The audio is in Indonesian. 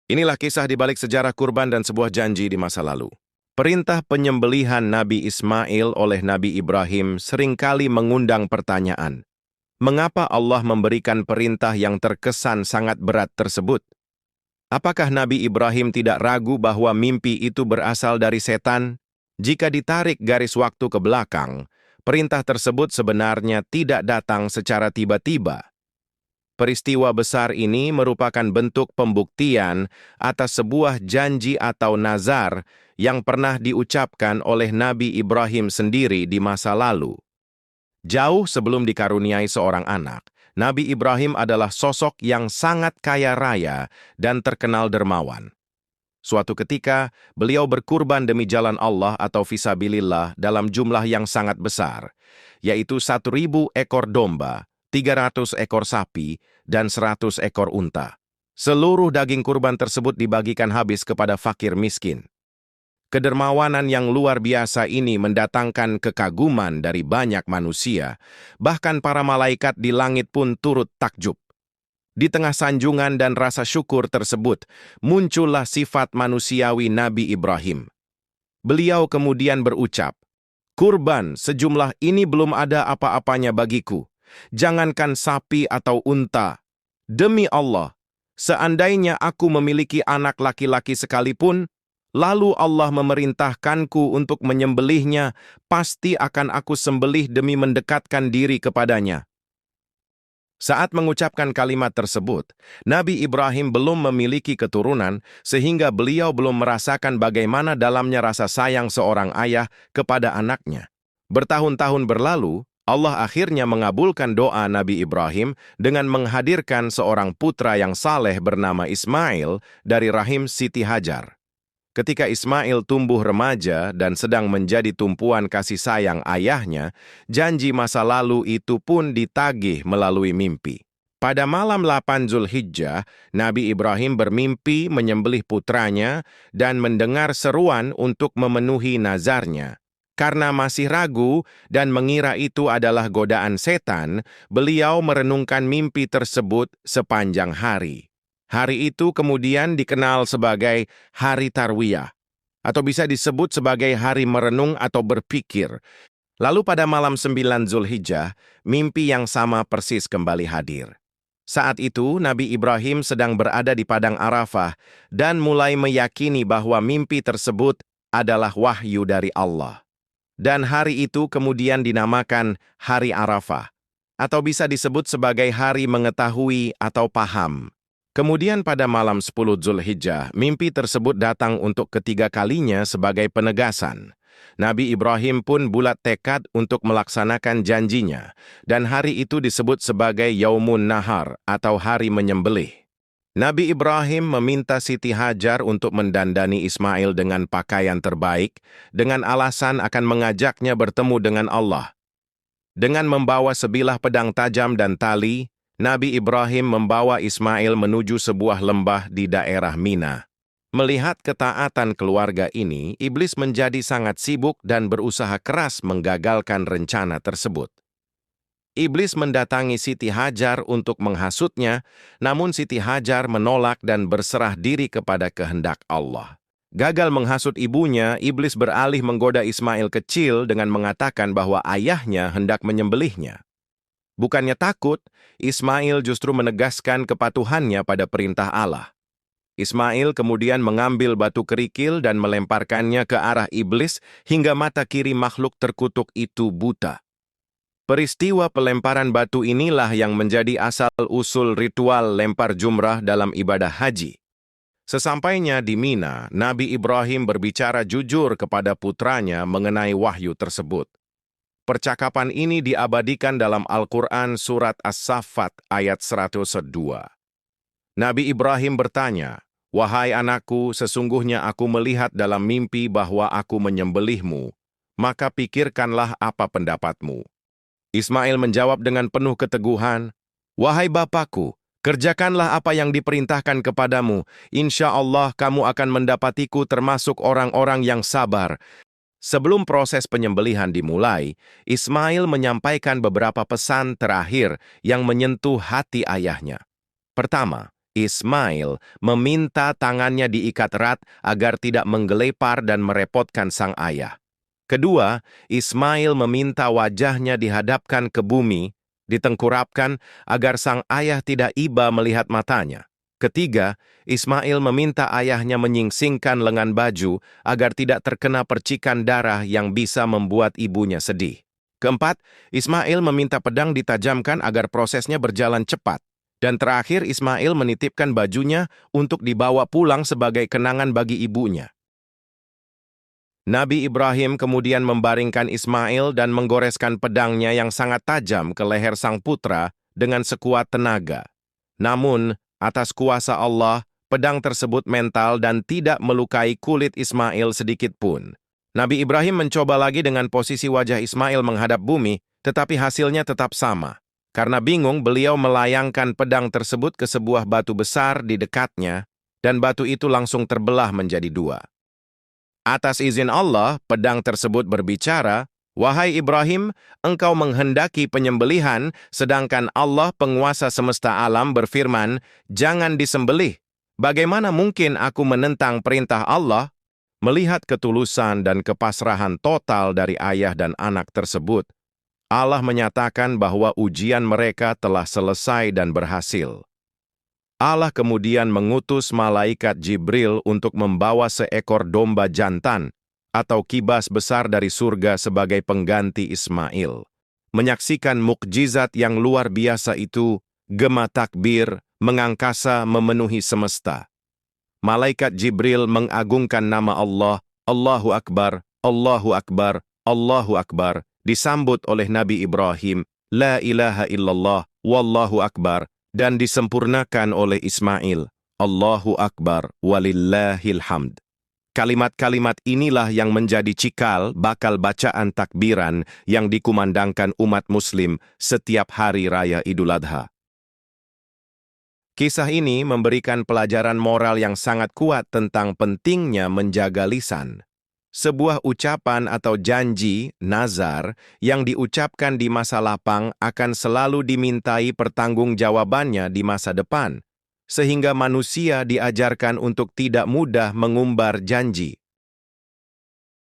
Inilah kisah di balik sejarah kurban dan sebuah janji di masa lalu. Perintah penyembelihan Nabi Ismail oleh Nabi Ibrahim seringkali mengundang pertanyaan. Mengapa Allah memberikan perintah yang terkesan sangat berat tersebut? Apakah Nabi Ibrahim tidak ragu bahwa mimpi itu berasal dari setan? Jika ditarik garis waktu ke belakang, perintah tersebut sebenarnya tidak datang secara tiba-tiba. Peristiwa besar ini merupakan bentuk pembuktian atas sebuah janji atau nazar yang pernah diucapkan oleh Nabi Ibrahim sendiri di masa lalu. Jauh sebelum dikaruniai seorang anak, Nabi Ibrahim adalah sosok yang sangat kaya raya dan terkenal dermawan. Suatu ketika, beliau berkurban demi jalan Allah atau fisabilillah dalam jumlah yang sangat besar, yaitu 1.000 ekor domba, 300 ekor sapi, dan 100 ekor unta. Seluruh daging kurban tersebut dibagikan habis kepada fakir miskin. Kedermawanan yang luar biasa ini mendatangkan kekaguman dari banyak manusia, bahkan para malaikat di langit pun turut takjub. Di tengah sanjungan dan rasa syukur tersebut, muncullah sifat manusiawi Nabi Ibrahim. Beliau kemudian berucap, "Kurban sejumlah ini belum ada apa-apanya bagiku. Jangankan sapi atau unta. Demi Allah, seandainya aku memiliki anak laki-laki sekalipun, lalu Allah memerintahkanku untuk menyembelihnya, pasti akan aku sembelih demi mendekatkan diri kepadanya." Saat mengucapkan kalimat tersebut, Nabi Ibrahim belum memiliki keturunan sehingga beliau belum merasakan bagaimana dalamnya rasa sayang seorang ayah kepada anaknya. Bertahun-tahun berlalu, Allah akhirnya mengabulkan doa Nabi Ibrahim dengan menghadirkan seorang putra yang saleh bernama Ismail dari rahim Siti Hajar. Ketika Ismail tumbuh remaja dan sedang menjadi tumpuan kasih sayang ayahnya, janji masa lalu itu pun ditagih melalui mimpi. Pada malam 8 Zulhijjah, Nabi Ibrahim bermimpi menyembelih putranya dan mendengar seruan untuk memenuhi nazarnya. Karena masih ragu dan mengira itu adalah godaan setan, beliau merenungkan mimpi tersebut sepanjang hari. Hari itu kemudian dikenal sebagai Hari Tarwiyah, atau bisa disebut sebagai hari merenung atau berpikir. Lalu pada malam 9 Zulhijjah, mimpi yang sama persis kembali hadir. Saat itu, Nabi Ibrahim sedang berada di Padang Arafah dan mulai meyakini bahwa mimpi tersebut adalah wahyu dari Allah. Dan hari itu kemudian dinamakan Hari Arafah, atau bisa disebut sebagai hari mengetahui atau paham. Kemudian pada malam 10 Zulhijjah, mimpi tersebut datang untuk ketiga kalinya sebagai penegasan. Nabi Ibrahim pun bulat tekad untuk melaksanakan janjinya, dan hari itu disebut sebagai Yaumun Nahar atau hari menyembelih. Nabi Ibrahim meminta Siti Hajar untuk mendandani Ismail dengan pakaian terbaik, dengan alasan akan mengajaknya bertemu dengan Allah. Dengan membawa sebilah pedang tajam dan tali, Nabi Ibrahim membawa Ismail menuju sebuah lembah di daerah Mina. Melihat ketaatan keluarga ini, iblis menjadi sangat sibuk dan berusaha keras menggagalkan rencana tersebut. Iblis mendatangi Siti Hajar untuk menghasutnya, namun Siti Hajar menolak dan berserah diri kepada kehendak Allah. Gagal menghasut ibunya, iblis beralih menggoda Ismail kecil dengan mengatakan bahwa ayahnya hendak menyembelihnya. Bukannya takut, Ismail justru menegaskan kepatuhannya pada perintah Allah. Ismail kemudian mengambil batu kerikil dan melemparkannya ke arah iblis hingga mata kiri makhluk terkutuk itu buta. Peristiwa pelemparan batu inilah yang menjadi asal-usul ritual lempar jumrah dalam ibadah haji. Sesampainya di Mina, Nabi Ibrahim berbicara jujur kepada putranya mengenai wahyu tersebut. Percakapan ini diabadikan dalam Al-Quran Surat As-Saffat ayat 102. Nabi Ibrahim bertanya, "Wahai anakku, sesungguhnya aku melihat dalam mimpi bahwa aku menyembelihmu, maka pikirkanlah apa pendapatmu." Ismail menjawab dengan penuh keteguhan, "Wahai bapakku, kerjakanlah apa yang diperintahkan kepadamu. Insya Allah kamu akan mendapatiku termasuk orang-orang yang sabar." Sebelum proses penyembelihan dimulai, Ismail menyampaikan beberapa pesan terakhir yang menyentuh hati ayahnya. Pertama, Ismail meminta tangannya diikat erat agar tidak menggelepar dan merepotkan sang ayah. Kedua, Ismail meminta wajahnya dihadapkan ke bumi, ditengkurapkan agar sang ayah tidak iba melihat matanya. Ketiga, Ismail meminta ayahnya menyingsingkan lengan baju agar tidak terkena percikan darah yang bisa membuat ibunya sedih. Keempat, Ismail meminta pedang ditajamkan agar prosesnya berjalan cepat. Dan terakhir, Ismail menitipkan bajunya untuk dibawa pulang sebagai kenangan bagi ibunya. Nabi Ibrahim kemudian membaringkan Ismail dan menggoreskan pedangnya yang sangat tajam ke leher sang putra dengan sekuat tenaga. Namun, atas kuasa Allah, pedang tersebut mental dan tidak melukai kulit Ismail sedikit pun. Nabi Ibrahim mencoba lagi dengan posisi wajah Ismail menghadap bumi, tetapi hasilnya tetap sama. Karena bingung, beliau melayangkan pedang tersebut ke sebuah batu besar di dekatnya, dan batu itu langsung terbelah menjadi dua. Atas izin Allah, pedang tersebut berbicara, "Wahai Ibrahim, engkau menghendaki penyembelihan, sedangkan Allah penguasa semesta alam berfirman, 'Jangan disembelih.' Bagaimana mungkin aku menentang perintah Allah?" Melihat ketulusan dan kepasrahan total dari ayah dan anak tersebut, Allah menyatakan bahwa ujian mereka telah selesai dan berhasil. Allah kemudian mengutus malaikat Jibril untuk membawa seekor domba jantan atau kibas besar dari surga sebagai pengganti Ismail. Menyaksikan mukjizat yang luar biasa itu, gema takbir mengangkasa memenuhi semesta. Malaikat Jibril mengagungkan nama Allah, Allahu Akbar, Allahu Akbar, Allahu Akbar, disambut oleh Nabi Ibrahim, La ilaha illallah, Wallahu Akbar, dan disempurnakan oleh Ismail, Allahu Akbar, walillahil hamd. Kalimat-kalimat inilah yang menjadi cikal bakal bacaan takbiran yang dikumandangkan umat muslim setiap hari raya Idul Adha. Kisah ini memberikan pelajaran moral yang sangat kuat tentang pentingnya menjaga lisan. Sebuah ucapan atau janji, nazar, yang diucapkan di masa lapang akan selalu dimintai pertanggungjawabannya di masa depan, sehingga manusia diajarkan untuk tidak mudah mengumbar janji.